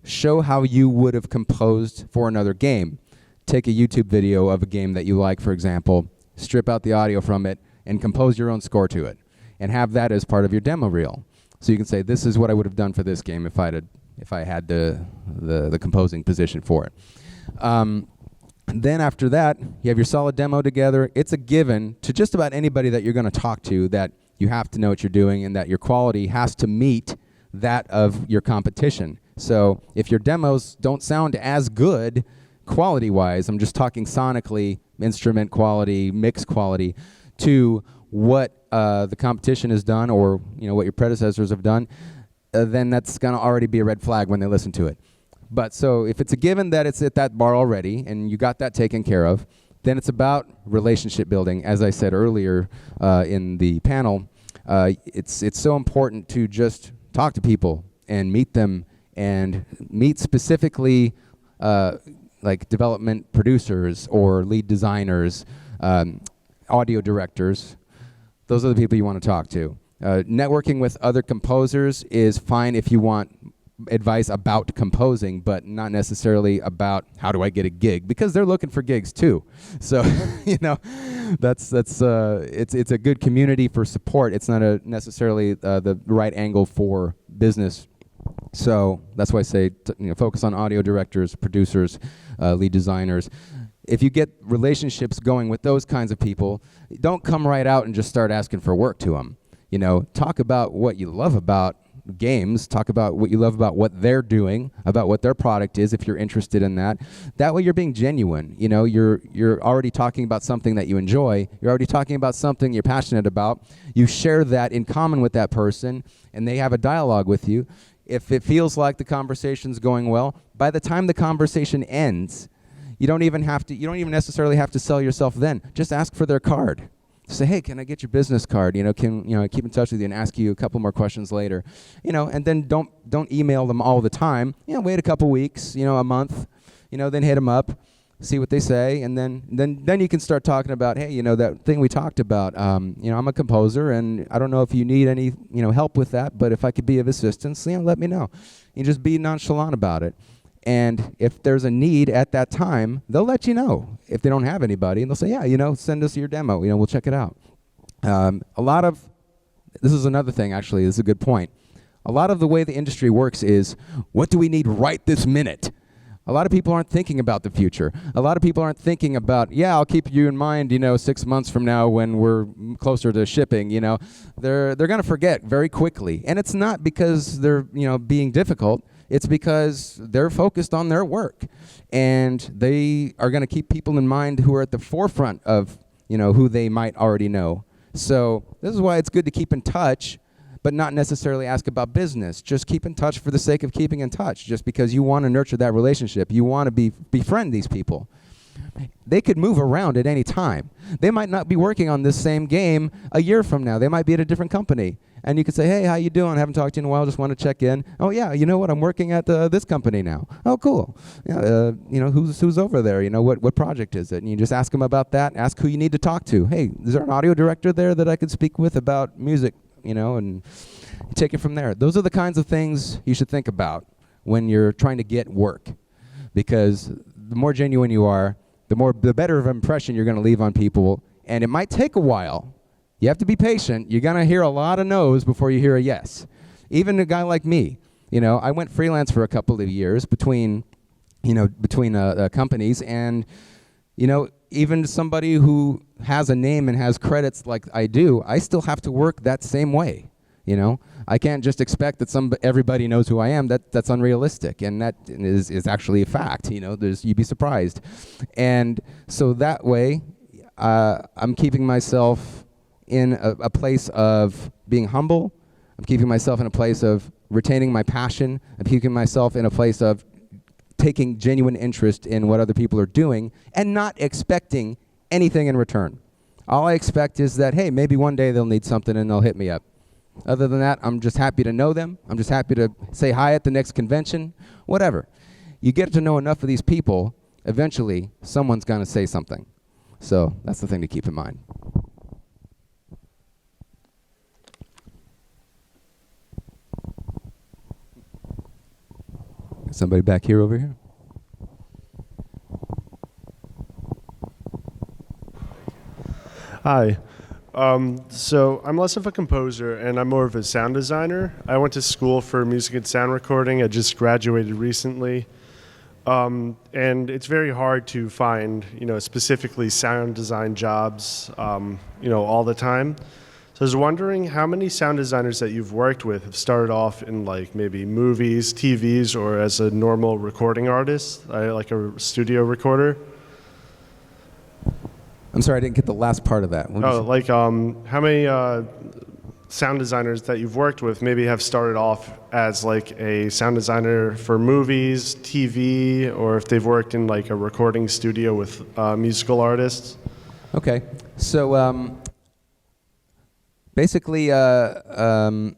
show how you would have composed for another game. Take a YouTube video of a game that you like, for example, strip out the audio from it, and compose your own score to it, and have that as part of your demo reel. So you can say, this is what I would have done for this game if I had the composing position for it. Then after that, you have your solid demo together. It's a given to just about anybody that you're going to talk to that you have to know what you're doing and that your quality has to meet that of your competition. So if your demos don't sound as good quality-wise, I'm just talking sonically, instrument quality, mix quality, to what the competition has done or what your predecessors have done, then that's going to already be a red flag when they listen to it. But so if it's a given that it's at that bar already and you got that taken care of, then it's about relationship building. As I said earlier in the panel, it's so important to just talk to people and meet them and meet specifically like development producers or lead designers, audio directors. Those are the people you want to talk to. Networking with other composers is fine if you want advice about composing, but not necessarily about how do I get a gig, because they're looking for gigs too. So that's it's a good community for support. It's not necessarily the right angle for business. So that's why I say focus on audio directors, producers, lead designers. If you get relationships going with those kinds of people, don't come right out and just start asking for work to them. Talk about what you love about games, talk about what you love about what they're doing, about what their product is if you're interested in that. That way you're being genuine. You're already talking about something that you enjoy. You're already talking about something you're passionate about. You share that in common with that person and they have a dialogue with you. If it feels like the conversation's going well, by the time the conversation ends, you don't even necessarily have to sell yourself then. Just ask for their card. Say, hey, can I get your business card? Can I keep in touch with you and ask you a couple more questions later? And then don't email them all the time. Wait a couple weeks, a month, then hit them up, see what they say, and then you can start talking about, hey, that thing we talked about. I'm a composer, and I don't know if you need any help with that, but if I could be of assistance, let me know. You just be nonchalant about it. And if there's a need at that time, they'll let you know. If they don't have anybody, and they'll say, yeah, send us your demo. We'll check it out. This is another thing, actually. This is a good point. A lot of the way the industry works is, what do we need right this minute? A lot of people aren't thinking about the future. A lot of people aren't thinking about, I'll keep you in mind, 6 months from now when we're closer to shipping. They're going to forget very quickly. And it's not because they're, being difficult. It's because they're focused on their work, and they are going to keep people in mind who are at the forefront of, who they might already know. So this is why it's good to keep in touch, but not necessarily ask about business. Just keep in touch for the sake of keeping in touch, just because you want to nurture that relationship. You want to befriend these people. They could move around at any time. They might not be working on this same game a year from now. They might be at a different company. And you could say, hey, how you doing? Haven't talked to you in a while. Just want to check in. Oh, yeah, you know what? I'm working at this company now. Oh, cool. Yeah, who's over there? What project is it? And you just ask them about that. Ask who you need to talk to. Hey, is there an audio director there that I could speak with about music? And take it from there. Those are the kinds of things you should think about when you're trying to get work. Because the more genuine you are, the better of an impression you're going to leave on people. And it might take a while. You have to be patient. You're going to hear a lot of no's before you hear a yes. Even a guy like me, I went freelance for a couple of years between companies, and, even somebody who has a name and has credits like I do, I still have to work that same way. You know, I can't just expect that everybody knows who I am. That's unrealistic, and that is actually a fact. You know, you'd be surprised, and so that way, I'm keeping myself in a place of being humble. I'm keeping myself in a place of retaining my passion. I'm keeping myself in a place of taking genuine interest in what other people are doing and not expecting anything in return. All I expect is that, hey, maybe one day they'll need something and they'll hit me up. Other than that, I'm just happy to know them. I'm just happy to say hi at the next convention, whatever. You get to know enough of these people, eventually someone's going to say something. So that's the thing to keep in mind. Somebody back here over here? Hi. So I'm less of a composer and I'm more of a sound designer. I went to school for music and sound recording. I just graduated recently. And it's very hard to find, specifically sound design jobs, all the time. So I was wondering how many sound designers that you've worked with have started off in like maybe movies, TVs, or as a normal recording artist, like a studio recorder? I'm sorry, I didn't get the last part of that. How many sound designers that you've worked with maybe have started off as like a sound designer for movies, TV, or if they've worked in like a recording studio with musical artists? Okay, so basically, sound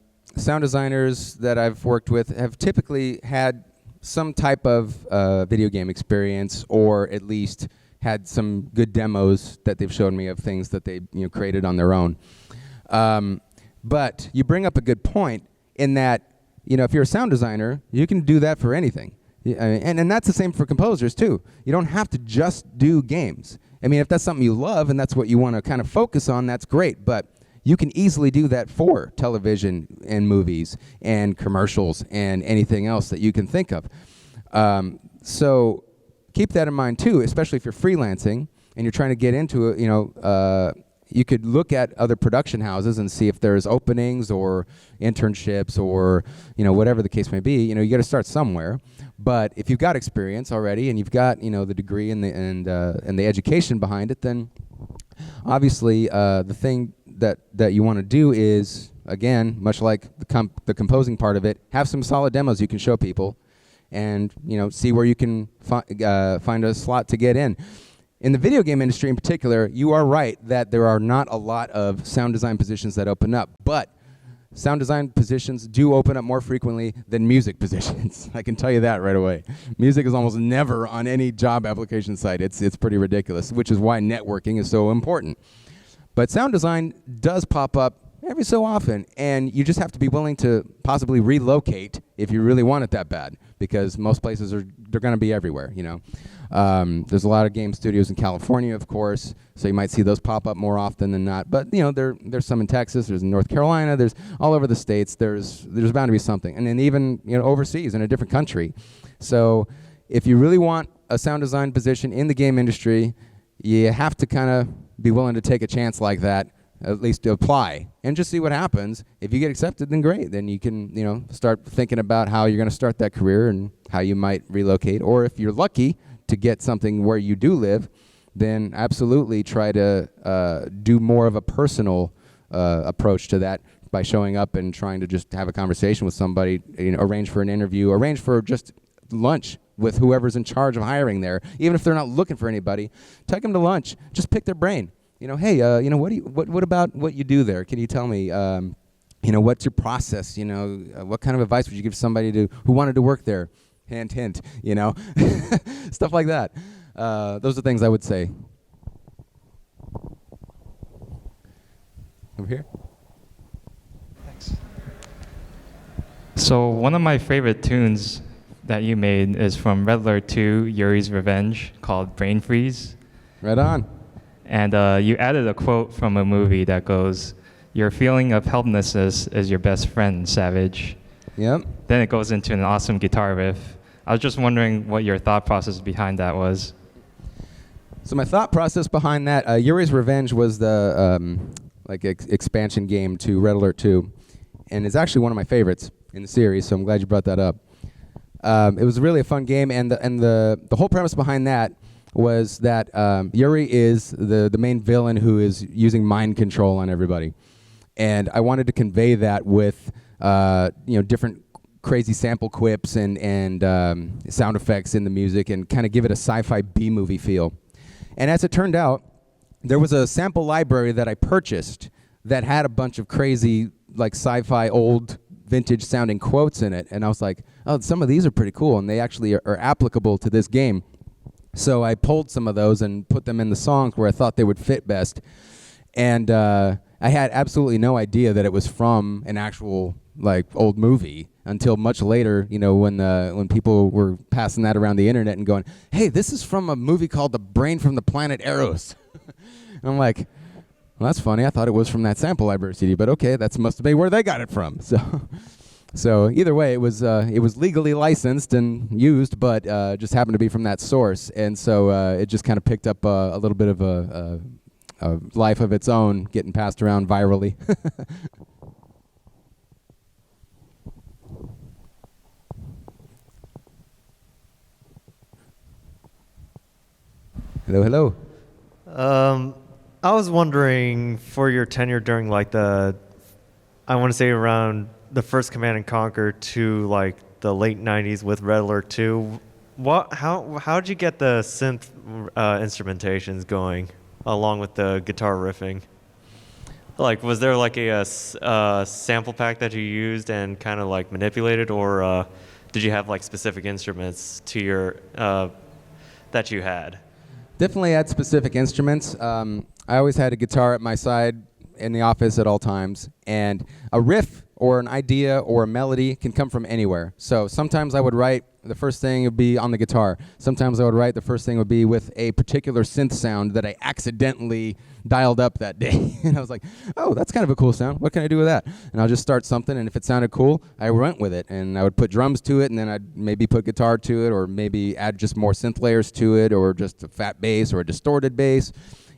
designers that I've worked with have typically had some type of video game experience, or at least had some good demos that they've shown me of things that they created on their own. But you bring up a good point in that, if you're a sound designer, you can do that for anything. And that's the same for composers too. You don't have to just do games. I mean, if that's something you love and that's what you want to kind of focus on, that's great. But you can easily do that for television and movies and commercials and anything else that you can think of. So keep that in mind too, especially if you're freelancing and you're trying to get into it. You could look at other production houses and see if there's openings or internships or whatever the case may be. You got to start somewhere. But if you've got experience already and you've got the degree and the education behind it, then obviously the thing that you want to do is, again, much like the composing part of it, have some solid demos you can show people, and see where you can find a slot to get in. In the video game industry in particular, you are right that there are not a lot of sound design positions that open up, but sound design positions do open up more frequently than music positions. I can tell you that right away. Music is almost never on any job application site. It's pretty ridiculous, which is why networking is so important. But sound design does pop up every so often, and you just have to be willing to possibly relocate if you really want it that bad, because most places they're going to be everywhere. There's a lot of game studios in California, of course, so you might see those pop up more often than not. But there's some in Texas, there's in North Carolina, there's all over the states. There's bound to be something, and then even overseas in a different country. So if you really want a sound design position in the game industry, you have to kind of be willing to take a chance like that, at least to apply and just see what happens. If you get accepted, then great. Then you can, start thinking about how you're going to start that career and how you might relocate. Or if you're lucky to get something where you do live, then absolutely try to do more of a personal approach to that by showing up and trying to just have a conversation with somebody, arrange for an interview, arrange for just lunch with whoever's in charge of hiring there. Even if they're not looking for anybody, take them to lunch. Just pick their brain. Hey, what about what you do there? Can you tell me, what's your process? What kind of advice would you give somebody who wanted to work there? Hint, hint, stuff like that. Those are things I would say. Over here. Thanks. So one of my favorite tunes that you made is from Red Alert 2, Yuri's Revenge, called Brain Freeze. Right on. And you added a quote from a movie that goes, "Your feeling of helplessness is your best friend, Savage." Yep. Then it goes into an awesome guitar riff. I was just wondering what your thought process behind that was. So my thought process behind that, Yuri's Revenge was the expansion game to Red Alert 2. and it's actually one of my favorites in the series. So I'm glad you brought that up. It was really a fun game, and the whole premise behind that was that Yuri is the main villain who is using mind control on everybody, and I wanted to convey that with different crazy sample quips and sound effects in the music, and kind of give it a sci-fi B-movie feel. And as it turned out, there was a sample library that I purchased that had a bunch of crazy, like, sci-fi old vintage sounding quotes in it, and I was like, oh, some of these are pretty cool, and they actually are applicable to this game. So I pulled some of those and put them in the songs where I thought they would fit best. And I had absolutely no idea that it was from an actual, like, old movie until much later, when people were passing that around the internet and going, hey, this is from a movie called The Brain from the Planet Eros. And I'm like, well, that's funny. I thought it was from that sample library CD, but okay, that must have been where they got it from. So either way, it was legally licensed and used, but just happened to be from that source. And so it just kind of picked up a little bit of a life of its own, getting passed around virally. Hello, hello. I was wondering, for your tenure during like I want to say around the first Command and Conquer to like the late '90s with Red Alert 2, how did you get the synth instrumentations going along with the guitar riffing? Like, was there like a sample pack that you used and kind of like manipulated, or did you have like specific instruments to your that you had? Definitely had specific instruments. I always had a guitar at my side in the office at all times, and a riff or an idea or a melody can come from anywhere. So sometimes I would write, the first thing would be on the guitar. Sometimes I would write, the first thing would be with a particular synth sound that I accidentally dialed up that day. And I was like, oh, that's kind of a cool sound. What can I do with that? And I'll just start something, and if it sounded cool, I went with it. And I would put drums to it, and then I'd maybe put guitar to it, or maybe add just more synth layers to it, or just a fat bass or a distorted bass.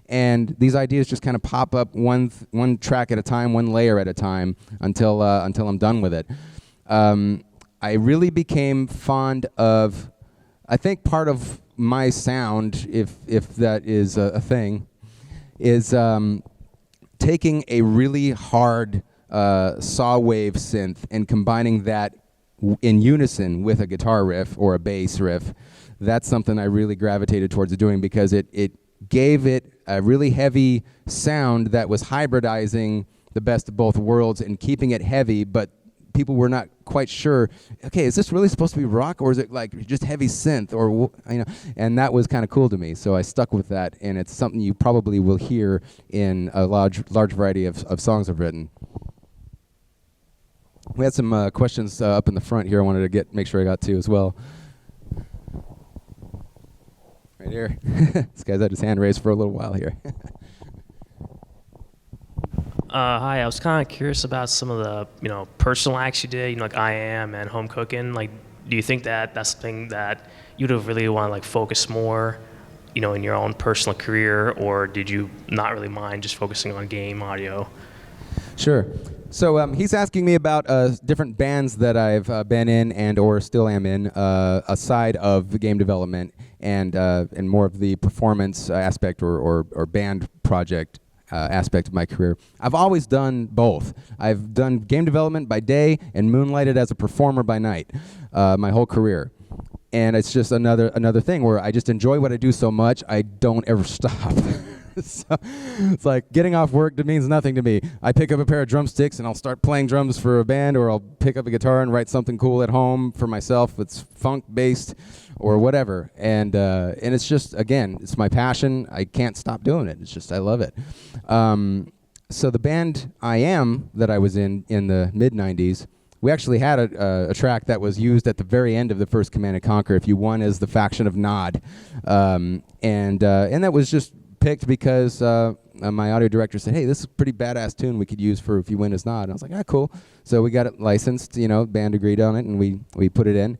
And these ideas just kind of pop up one track at a time, one layer at a time, until I'm done with it. I really became fond of, I think part of my sound, if that is a thing, is taking a really hard saw wave synth and combining that in unison with a guitar riff or a bass riff. That's something I really gravitated towards doing, because it gave it a really heavy sound that was hybridizing the best of both worlds and keeping it heavy, but people were not quite sure, okay, is this really supposed to be rock, or is it like just heavy synth, or and that was kind of cool to me, so I stuck with that, and it's something you probably will hear in a large variety of songs I've written. We had some questions up in the front here I wanted to make sure I got to as well. Right here. This guy's had his hand raised for a little while here. Hi, I was kind of curious about some of the, personal acts you did, like I Am and Home Cooking. Like, do you think that that's something that you'd have really want to like focus more, in your own personal career, or did you not really mind just focusing on game audio? Sure. So he's asking me about different bands that I've been in and or still am in, aside of the game development and more of the performance aspect or band project aspect of my career. I've always done both. I've done game development by day and moonlighted as a performer by night, my whole career. And it's just another thing where I just enjoy what I do so much, I don't ever stop. So it's like getting off work means nothing to me. I pick up a pair of drumsticks and I'll start playing drums for a band, or I'll pick up a guitar and write something cool at home for myself that's funk-based or whatever. And it's just, again, it's my passion. I can't stop doing it. It's just, I love it. So the band I Am that I was in the mid-'90s, we actually had a track that was used at the very end of the first Command & Conquer, if you won as the faction of Nod. And that was just picked because my audio director said, hey, this is a pretty badass tune we could use for If You Win As Nod. And I was like, cool. So we got it licensed, band agreed on it, and we put it in.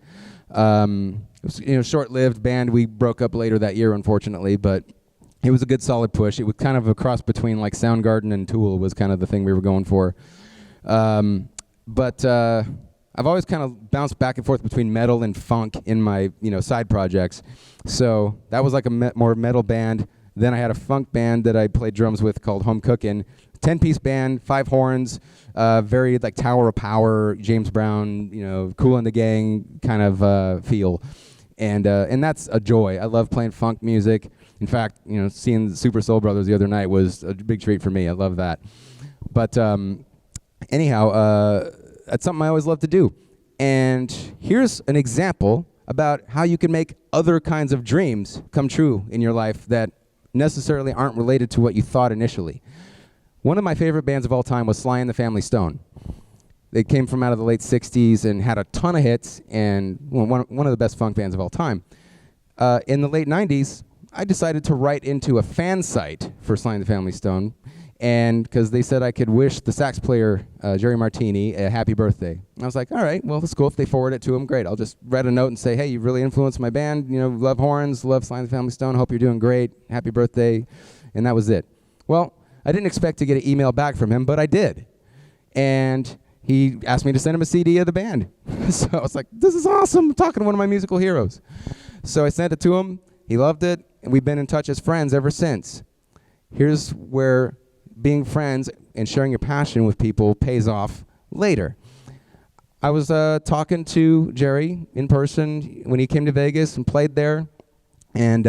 It was short-lived band. We broke up later that year, unfortunately, but it was a good solid push. It was kind of a cross between like Soundgarden and Tool was kind of the thing we were going for. but I've always kind of bounced back and forth between metal and funk in my side projects. So that was like a more metal band. Then I had a funk band that I played drums with called Home Cookin'. 10-piece band, 5 horns, very like Tower of Power, James Brown, Kool and the Gang kind of feel. And that's a joy. I love playing funk music. In fact, seeing the Super Soul Brothers the other night was a big treat for me. I love that. But anyhow, that's something I always love to do. And here's an example about how you can make other kinds of dreams come true in your life that necessarily aren't related to what you thought initially. One of my favorite bands of all time was Sly and the Family Stone. They came from out of the late 60s and had a ton of hits, and one of the best funk bands of all time. In the late 90s, I decided to write into a fan site for Sly and the Family Stone, and because they said I could wish the sax player, Jerry Martini, a happy birthday. And I was like, all right, well, that's cool. If they forward it to him, great. I'll just write a note and say, hey, you really influenced my band. Love horns, love Sly and the Family Stone. Hope you're doing great. Happy birthday. And that was it. Well, I didn't expect to get an email back from him, but I did. And he asked me to send him a CD of the band. So I was like, this is awesome. I'm talking to one of my musical heroes. So I sent it to him. He loved it. And we've been in touch as friends ever since. Here's where being friends and sharing your passion with people pays off later. I was talking to Jerry in person when he came to Vegas and played there, and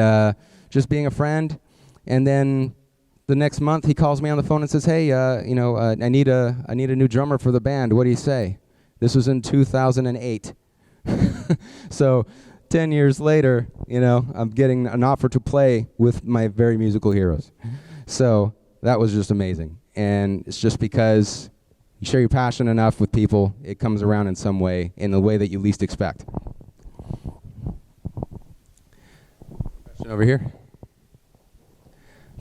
just being a friend. And then the next month he calls me on the phone and says, hey, I need a new drummer for the band. What do you say? This was in 2008. So 10 years later, I'm getting an offer to play with my very musical heroes. So that was just amazing. And it's just because you share your passion enough with people, it comes around in some way, in the way that you least expect. Question over here.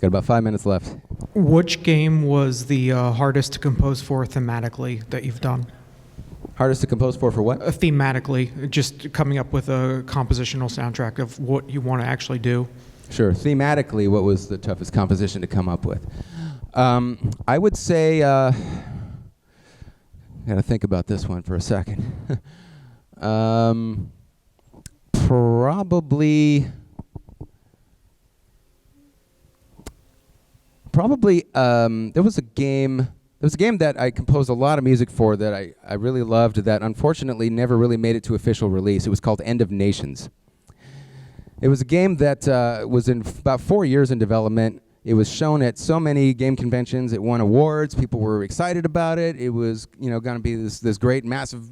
Got about 5 minutes left. Which game was the hardest to compose for thematically that you've done? Hardest to compose for what? Thematically, just coming up with a compositional soundtrack of what you want to actually do. Sure. Thematically, what was the toughest composition to come up with? I would say, I gotta think about this one for a second. Probably, there was a game that I composed a lot of music for that I really loved that unfortunately never really made it to official release. It was called End of Nations. It was a game that was in about 4 years in development. It was shown at so many game conventions. It won awards. People were excited about it. It was, going to be this great, massive,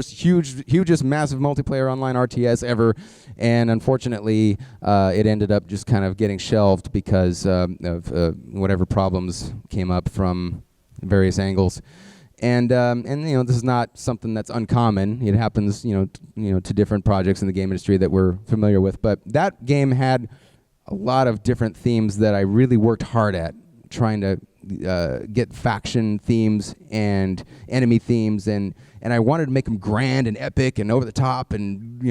hugest massive multiplayer online RTS ever. And unfortunately, it ended up just kind of getting shelved because of whatever problems came up from various angles. And this is not something that's uncommon. It happens, to different projects in the game industry that we're familiar with. But that game had a lot of different themes that I really worked hard at, trying to get faction themes and enemy themes, and I wanted to make them grand and epic and over the top and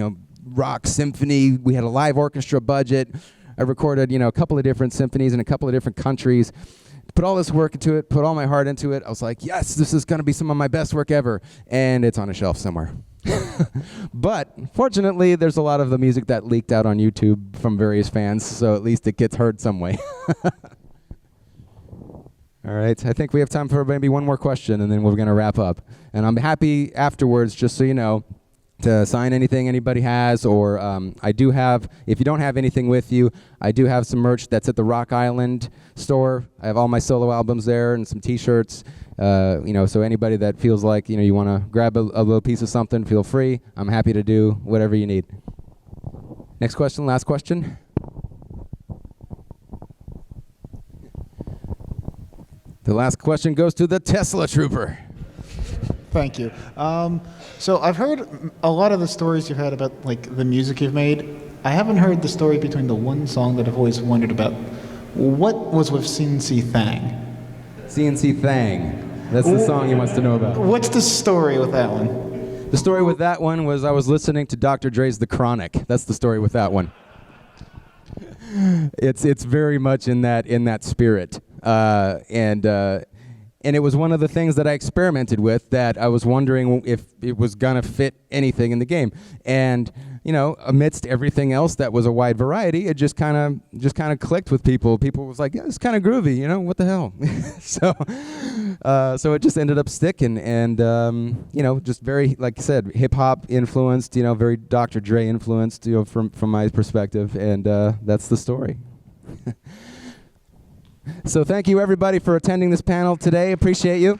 rock symphony. We had a live orchestra budget. I recorded a couple of different symphonies in a couple of different countries. Put all this work into it, put all my heart into it. I was like, yes, this is going to be some of my best work ever, and it's on a shelf somewhere. But fortunately, there's a lot of the music that leaked out on YouTube from various fans, so at least it gets heard some way. All right, I think we have time for maybe one more question, and then we're going to wrap up. And I'm happy afterwards, just so you know, to sign anything anybody has, or I do have, if you don't have anything with you, I do have some merch that's at the Rock Island store. I have all my solo albums there and some t-shirts. So anybody that feels like, you want to grab a little piece of something, feel free. I'm happy to do whatever you need. Next question, last question. The last question goes to the Tesla Trooper. Thank you. So I've heard a lot of the stories you've had about the music you've made. I haven't heard the story between the one song that I've always wondered about. What was with CNC Thang? CNC Thang. That's the song he wants to know about. What's the story with that one? The story with that one was I was listening to Dr. Dre's The Chronic. That's the story with that one. It's very much in that spirit. And it was one of the things that I experimented with that I was wondering if it was gonna fit anything in the game. And you know, amidst everything else that was a wide variety, it just kind of clicked with people. People was like, yeah, it's kind of groovy, you know, what the hell? So it just ended up sticking, and you know, just very, like I said, hip hop influenced, you know, very Dr. Dre influenced, you know, from my perspective, and that's the story. So thank you everybody for attending this panel today. Appreciate you.